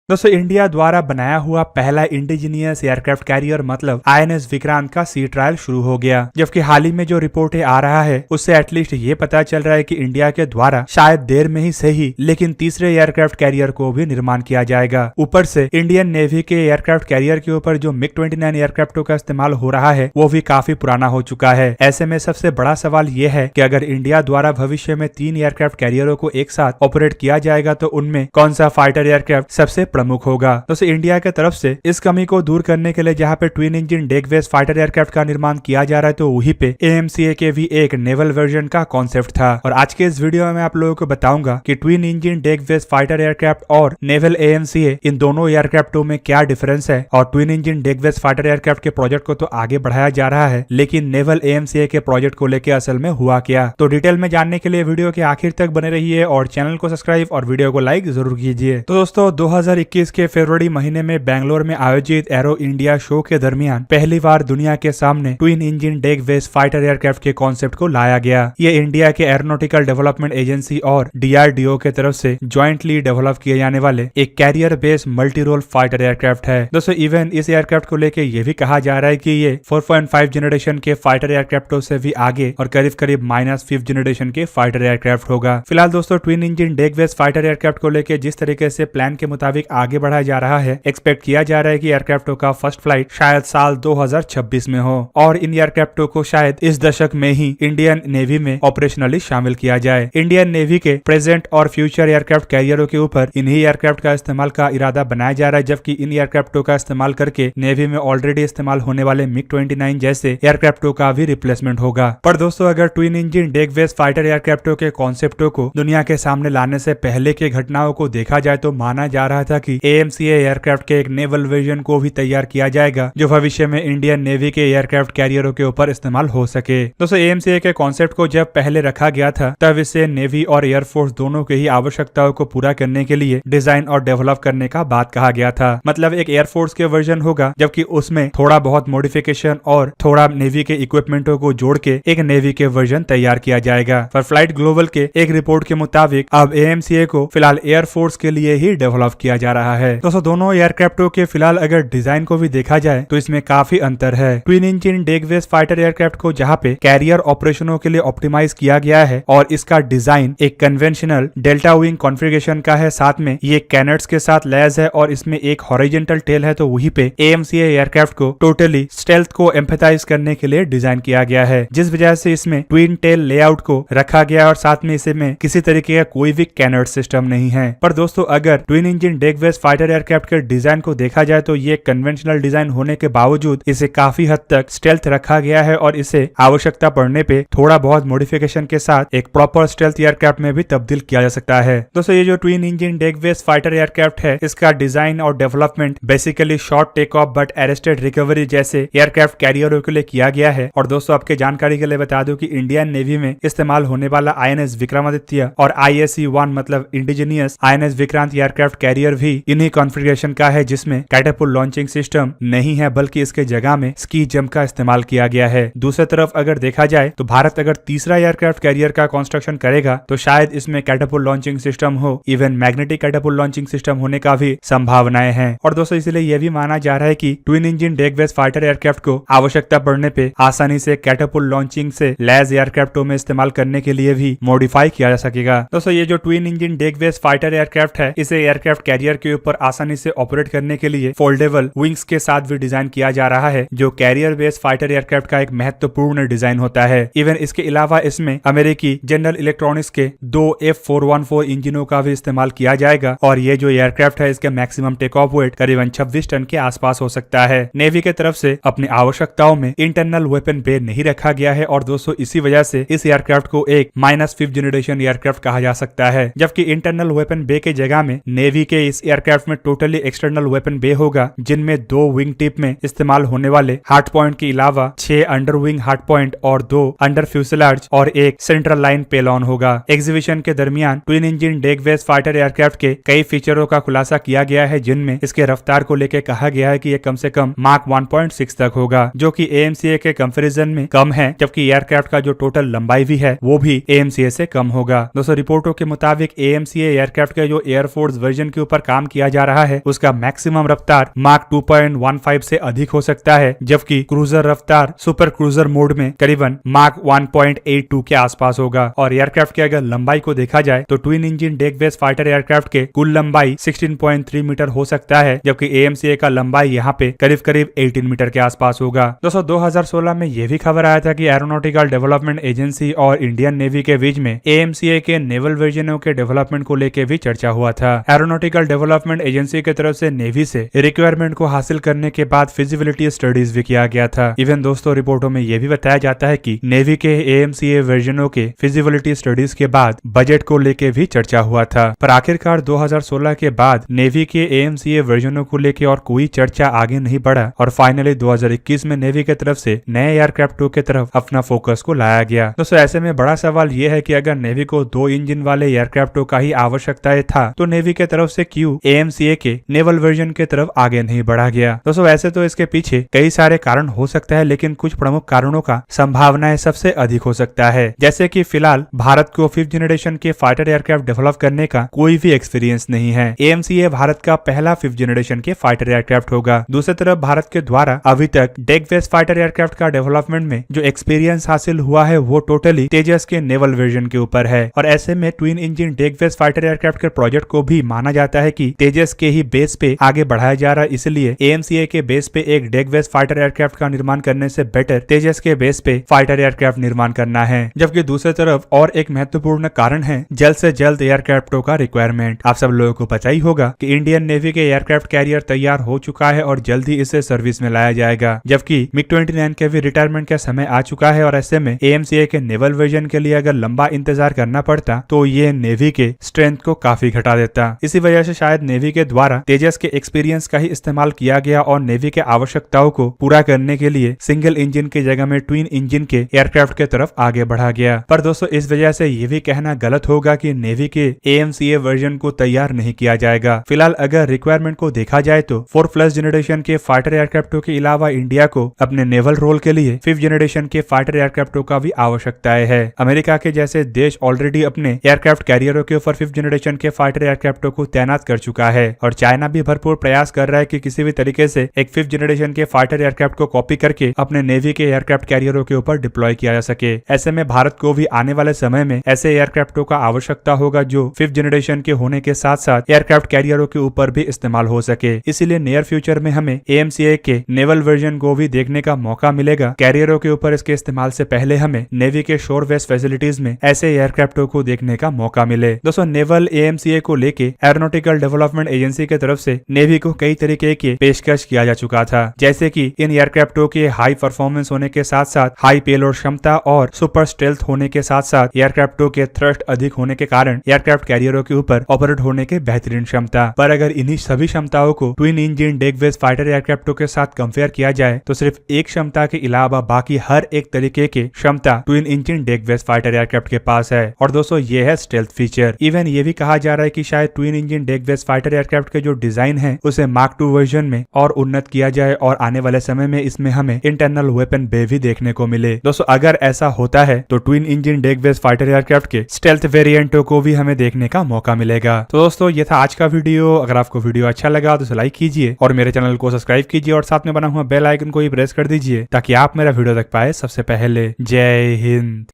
दोस्तों इंडिया द्वारा बनाया हुआ पहला इंडिजीनियस एयरक्राफ्ट कैरियर मतलब INS विक्रांत का सी ट्रायल शुरू हो गया। जबकि हाल ही में जो रिपोर्टें आ रहा है उससे एटलीस्ट ये पता चल रहा है कि इंडिया के द्वारा शायद देर में ही सही लेकिन तीसरे एयरक्राफ्ट कैरियर को भी निर्माण किया जाएगा। ऊपर से इंडियन नेवी के एयरक्राफ्ट कैरियर के ऊपर जो MiG-29 एयरक्राफ्टों का इस्तेमाल हो रहा है वो भी काफी पुराना हो चुका है। ऐसे में सबसे बड़ा सवाल ये है कि अगर इंडिया द्वारा भविष्य में 3 एयरक्राफ्ट कैरियरों को एक साथ ऑपरेट किया जाएगा तो उनमें कौन सा फाइटर एयरक्राफ्ट सबसे प्रमुख होगा। तो इंडिया के तरफ से इस कमी को दूर करने के लिए जहां पे twin engine deck based fighter aircraft का निर्माण किया जा रहा है तो वहीं पे AMCA के भी एक नेवल वर्जन का कॉन्सेप्ट था। और आज के इस वीडियो में मैं आप लोगों को बताऊंगा कि twin engine deck based fighter aircraft और नेवल AMCA इन दोनों एयरक्राफ्टों में क्या डिफरेंस है और twin engine deck based fighter aircraft के प्रोजेक्ट को तो आगे बढ़ाया जा रहा है लेकिन नेवल AMCA के प्रोजेक्ट को लेकर असल में हुआ क्या। तो डिटेल में जानने के लिए वीडियो के आखिर तक बने रहिए और चैनल को सब्सक्राइब और वीडियो को लाइक जरूर कीजिए। तो दोस्तों 2021 के फरवरी महीने में बेंगलोर में आयोजित एरो इंडिया शो के दरमियान पहली बार दुनिया के सामने twin engine deck based fighter aircraft के कॉन्सेप्ट को लाया गया। ये इंडिया के एरोनॉटिकल डेवलपमेंट एजेंसी और DRDO के तरफ से ज्वाइंटली डेवलप किए जाने वाले एक carrier based multi role fighter aircraft है। दोस्तों इवन इस एयरक्राफ्ट को लेकर यह भी कहा जा रहा है कि ये 4.5 जनरेशन के फाइटर एयरक्राफ्टों से भी आगे और करीब करीब -5 जनरेशन के फाइटर एयरक्राफ्ट होगा। फिलहाल दोस्तों twin engine deck based fighter aircraft को लेकर जिस तरीके से प्लान के मुताबिक आगे बढ़ाया जा रहा है एक्सपेक्ट किया जा रहा है कि एयरक्राफ्टों का फर्स्ट फ्लाइट शायद साल 2026 में हो और इन एयरक्राफ्टों को शायद इस दशक में ही इंडियन नेवी में ऑपरेशनली शामिल किया जाए। इंडियन नेवी के प्रेजेंट और फ्यूचर एयरक्राफ्ट कैरियरों के ऊपर इन्हीं एयरक्राफ्ट का इस्तेमाल का इरादा बनाया जा रहा है जबकि इन एयरक्राफ्टों का इस्तेमाल करके नेवी में ऑलरेडी इस्तेमाल होने वाले MiG-29 जैसे एयरक्राफ्टों का भी रिप्लेसमेंट होगा। पर दोस्तों अगर twin engine deck based fighter एयरक्राफ्टों के कॉन्सेप्टों को दुनिया के सामने लाने से पहले के घटनाओं को देखा जाए तो माना जा रहा था कि AMCA एयरक्राफ्ट के एक नेवल वर्जन को भी तैयार किया जाएगा जो भविष्य में इंडियन नेवी के एयरक्राफ्ट कैरियरों के ऊपर इस्तेमाल हो सके। दोस्तों AMCA के कॉन्सेप्ट को जब पहले रखा गया था तब इसे नेवी और एयरफोर्स दोनों के ही आवश्यकताओं को पूरा करने के लिए डिजाइन और डेवलप करने का बात कहा गया था। मतलब एक एयरफोर्स के वर्जन होगा जबकि उसमें थोड़ा बहुत मॉडिफिकेशन और थोड़ा नेवी के इक्विपमेंटों को जोड़ के एक नेवी के वर्जन तैयार किया जाएगा। पर फ्लाइट ग्लोबल के एक रिपोर्ट के मुताबिक अब AMCA को फिलहाल एयरफोर्स के लिए ही डेवलप किया जा रहा है। दोस्तों दोनों एयरक्राफ्टों के फिलहाल अगर डिजाइन को भी देखा जाए तो इसमें काफी अंतर है। Twin engine deck based fighter aircraft को जहां पे कैरियर ऑपरेशनों के लिए ऑप्टिमाइज किया गया है और इसका डिजाइन एक कन्वेंशनल डेल्टा विंग कॉन्फ़िगरेशन का है, साथ में ये कैनट्स के साथ लैस है और इसमें एक हॉरिजॉन्टल टेल है, तो वहीं पे AMCA एयरक्राफ्ट को टोटली स्टेल्थ को एम्फेसाइज करने के लिए डिजाइन किया गया है जिस वजह से इसमें ट्विन टेल लेआउट को रखा गया और साथ में इसमें किसी तरीके का कोई भी कैनट सिस्टम नहीं है। पर दोस्तों अगर twin engine deck based fighter aircraft के डिजाइन को देखा जाए तो ये कन्वेंशनल डिजाइन होने के बावजूद इसे काफी हद तक स्टेल्थ रखा गया है और इसे आवश्यकता पड़ने पे थोड़ा बहुत मॉडिफिकेशन के साथ एक प्रॉपर स्टेल्थ एयरक्राफ्ट में भी तब्दील किया जा सकता है। दोस्तों ये जो twin engine deck based fighter aircraft है इसका डिजाइन और development basically short take off but arrested recovery जैसे एयरक्राफ्ट कैरियरों के लिए किया गया है। और दोस्तों आपके जानकारी के लिए बता दूं कि इंडियन नेवी में इस्तेमाल होने वाला INS विक्रमादित्य और IAC-1 मतलब indigenous INS Vikrant aircraft carrier भी इन्हीं कॉन्फ़िगरेशन का है जिसमें कैटापुल्ट लॉन्चिंग सिस्टम नहीं है बल्कि इसके जगह में स्की जंप का इस्तेमाल किया गया है। दूसरी तरफ अगर देखा जाए तो भारत अगर तीसरा एयरक्राफ्ट कैरियर का कंस्ट्रक्शन करेगा तो शायद इसमें कैटापुल्ट लॉन्चिंग सिस्टम हो, even magnetic catapult launching system होने का भी संभावनाएं हैं। और दोस्तों इसलिए यह भी माना जा रहा है कि twin engine deck based fighter aircraft को आवश्यकता पड़ने पे आसानी से कैटापुल्ट लॉन्चिंग से लैस एयरक्राफ्टों में इस्तेमाल करने के लिए भी मॉडिफाई किया जा सकेगा। दोस्तों ये जो twin engine deck based fighter aircraft है इसे एयरक्राफ्ट कैरियर के ऊपर आसानी से ऑपरेट करने के लिए फोल्डेबल विंग्स के साथ भी डिजाइन किया जा रहा है जो कैरियर बेस्ड फाइटर एयरक्राफ्ट का एक महत्वपूर्ण डिजाइन होता है। इवन इसके अलावा इसमें अमेरिकी जनरल इलेक्ट्रॉनिक्स के 2 F414 इंजनों का भी इस्तेमाल किया जाएगा और ये जो एयरक्राफ्ट है इसका मैक्सिमम टेक ऑफ वेट करीबन 26 टन के आसपास हो सकता है। नेवी के तरफ से अपनी आवश्यकताओं में इंटरनल वेपन बे नहीं रखा गया है और दोस्तों इसी वजह से इस एयरक्राफ्ट को एक -5 जनरेशन एयरक्राफ्ट कहा जा सकता है जबकि इंटरनल वेपन बे के जगह में नेवी के इस एयरक्राफ्ट में टोटली एक्सटर्नल वेपन बे होगा जिनमें 2 विंग टिप में इस्तेमाल होने वाले हार्ड पॉइंट के अलावा 6 अंडर विंग हार्ड पॉइंट और 2 अंडर फ्यूसलाज और एक सेंट्रल लाइन पेलॉन होगा। एग्जीबिशन के दरमियान twin engine deck based fighter aircraft के कई फीचरों का खुलासा किया गया है जिनमें इसके रफ्तार को लेकर कहा गया है कि यह कम से कम मार्क 1.6 तक होगा जो कि AMCA के कंपैरिजन में कम है जबकि एयरक्राफ्ट का जो टोटल लंबाई भी है वो भी AMCA से कम होगा। दोस्तों रिपोर्टों के मुताबिक AMCA एयरक्राफ्ट के जो एयरफोर्स वर्जन के ऊपर काम काम किया जा रहा है उसका मैक्सिमम रफ्तार माक 2.15 से अधिक हो सकता है, जबकि क्रूजर रफ्तार सुपर क्रूजर मोड में करीबन माक 1.82 के आसपास होगा। और एयरक्राफ्ट की अगर लंबाई को देखा जाए तो twin engine deck based fighter aircraft के कुल लंबाई 16.3 मीटर हो सकता है, जबकि AMCA का लंबाई यहाँ पे करीब करीब 18 मीटर के आसपास होगा। दोस्तों 2016 में यह भी खबर आया था कि एरोनॉटिकल डेवलपमेंट एजेंसी और इंडियन नेवी के बीच में AMCA के नेवल वर्जनों के डेवलपमेंट को लेकर भी चर्चा हुआ था। एरोनॉटिकल डेवलपमेंट एजेंसी की तरफ से नेवी से रिक्वायरमेंट को हासिल करने के बाद फिजिबिलिटी स्टडीज भी किया गया था। इवन दोस्तों रिपोर्टों में यह भी बताया जाता है कि नेवी के AMCA वर्जनों के फिजिबिलिटी स्टडीज के बाद बजट को लेकर भी चर्चा हुआ था, पर आखिरकार 2016 के बाद नेवी के AMCA वर्जनों को लेकर और कोई चर्चा आगे नहीं बढ़ा और फाइनली 2021 में नेवी की तरफ से नए एयरक्राफ्टों की तरफ अपना फोकस को लाया गया। दोस्तों ऐसे में बड़ा सवाल यह है कि अगर नेवी को 2 इंजन वाले एयरक्राफ्टों का ही आवश्यकता था तो नेवी के तरफ से क्यों AMCA के नेवल वर्जन की तरफ आगे नहीं बढ़ा गया। दोस्तों वैसे तो इसके पीछे कई सारे कारण हो सकता है, लेकिन कुछ प्रमुख कारणों का संभावनाएं सबसे अधिक हो सकता है, जैसे कि फिलहाल भारत को 5th जनरेशन के फाइटर एयरक्राफ्ट डेवलप करने का कोई भी एक्सपीरियंस नहीं है। AMCA भारत का पहला 5th जनरेशन के फाइटर एयरक्राफ्ट होगा। दूसरी तरफ भारत के द्वारा अभी तक डेक बेस्ड फाइटर एयरक्राफ्ट का डेवलपमेंट में जो एक्सपीरियंस हासिल हुआ है वो टोटली तेजस के नेवल वर्जन के ऊपर है, और ऐसे में twin engine deck based fighter aircraft के प्रोजेक्ट को भी माना जाता है कि तेजस के ही बेस पे आगे बढ़ाया जा रहा है। इसलिए AMCA के बेस पे एक डेक बेस्ड फाइटर एयरक्राफ्ट का निर्माण करने से बेटर तेजस के बेस पे फाइटर एयरक्राफ्ट निर्माण करना है। जबकि दूसरी तरफ और एक महत्वपूर्ण कारण है जल्द से जल्द एयरक्राफ्टों का रिक्वायरमेंट। आप सब लोगों को पता ही होगा कि इंडियन नेवी के एयरक्राफ्ट कैरियर तैयार हो चुका है और जल्द ही इसे सर्विस में लाया जाएगा, जबकि MiG-29 के भी रिटायरमेंट का समय आ चुका है। और ऐसे में AMCA के नेवल वर्जन के लिए अगर लंबा इंतजार करना पड़ता तो ये नेवी के स्ट्रेंथ को काफी घटा देता। इसी वजह से शायद नेवी के द्वारा तेजस के एक्सपीरियंस का ही इस्तेमाल किया गया और नेवी के आवश्यकताओं को पूरा करने के लिए सिंगल इंजन की जगह में ट्विन इंजन के एयरक्राफ्ट की तरफ आगे बढ़ा गया। पर दोस्तों इस वजह से ये भी कहना गलत होगा कि नेवी के AMCA वर्जन को तैयार नहीं किया जाएगा। फिलहाल अगर रिक्वायरमेंट को देखा जाए तो 4th जनरेशन के फाइटर एयरक्राफ्टों के अलावा इंडिया को अपने नेवल रोल के लिए 5th जनरेशन के फाइटर एयरक्राफ्टों का भी आवश्यकताएं है। अमेरिका के जैसे देश ऑलरेडी अपने एयरक्राफ्ट कैरियरों के ऊपर 5th जनरेशन के फाइटर एयरक्राफ्टों को तैनात कर चुका है, और चाइना भी भरपूर प्रयास कर रहा है कि किसी भी तरीके से एक 5th जनरेशन के फाइटर एयरक्राफ्ट को कॉपी करके अपने नेवी के एयरक्राफ्ट कैरियरों के ऊपर डिप्लॉय किया जा सके। ऐसे में भारत को भी आने वाले समय में ऐसे एयरक्राफ्टों का आवश्यकता होगा जो 5th जनरेशन के होने के साथ साथ एयरक्राफ्ट कैरियरों के ऊपर भी इस्तेमाल हो सके। इसीलिए नियर फ्यूचर में हमें AMCA के नेवल वर्जन को भी देखने का मौका मिलेगा। कैरियरों के ऊपर इसके इस्तेमाल से पहले हमें नेवी के शोर बेस्ड फैसिलिटीज में ऐसे एयरक्राफ्टों को देखने का मौका मिले। दोस्तों नेवल AMCA को लेके एरोनॉटिकल डेवलपमेंट एजेंसी की तरफ से नेवी को कई तरीके के पेशकश किया जा चुका था, जैसे कि इन एयरक्राफ्टों के हाई परफॉर्मेंस होने के साथ साथ हाई पेलोड क्षमता और सुपर स्टेल्थ होने के साथ साथ एयरक्राफ्टों के थ्रस्ट अधिक होने के कारण एयरक्राफ्ट कैरियरों के ऊपर ऑपरेट होने के बेहतरीन क्षमता। पर अगर इन्हीं सभी क्षमताओं को twin engine deck based fighter एयरक्राफ्टों के साथ कंपेयर किया जाए तो सिर्फ एक क्षमता के अलावा बाकी हर एक तरीके के क्षमता twin engine deck based fighter aircraft के पास है। और दोस्तों ये है स्टेल्थ फीचर। इवन ये भी कहा जा रहा है कि शायद twin engine deck based fighter aircraft के जो डिजाइन है उसे मार्क 2 वर्जन में और उन्नत किया जाए और आने वाले समय में इसमें हमें इंटरनल वेपन बे भी देखने को मिले। दोस्तों अगर ऐसा होता है तो twin engine deck based fighter aircraft के स्टेल्थ वेरिएंटों को भी हमें देखने का मौका मिलेगा। तो दोस्तों ये था आज का वीडियो। अगर आपको वीडियो अच्छा लगा तो लाइक कीजिए और मेरे चैनल को सब्सक्राइब कीजिए और साथ में बना हुआ बेल आइकन को भी प्रेस कर दीजिए ताकि आप मेरा वीडियो देख पाए सबसे पहले। जय हिंद।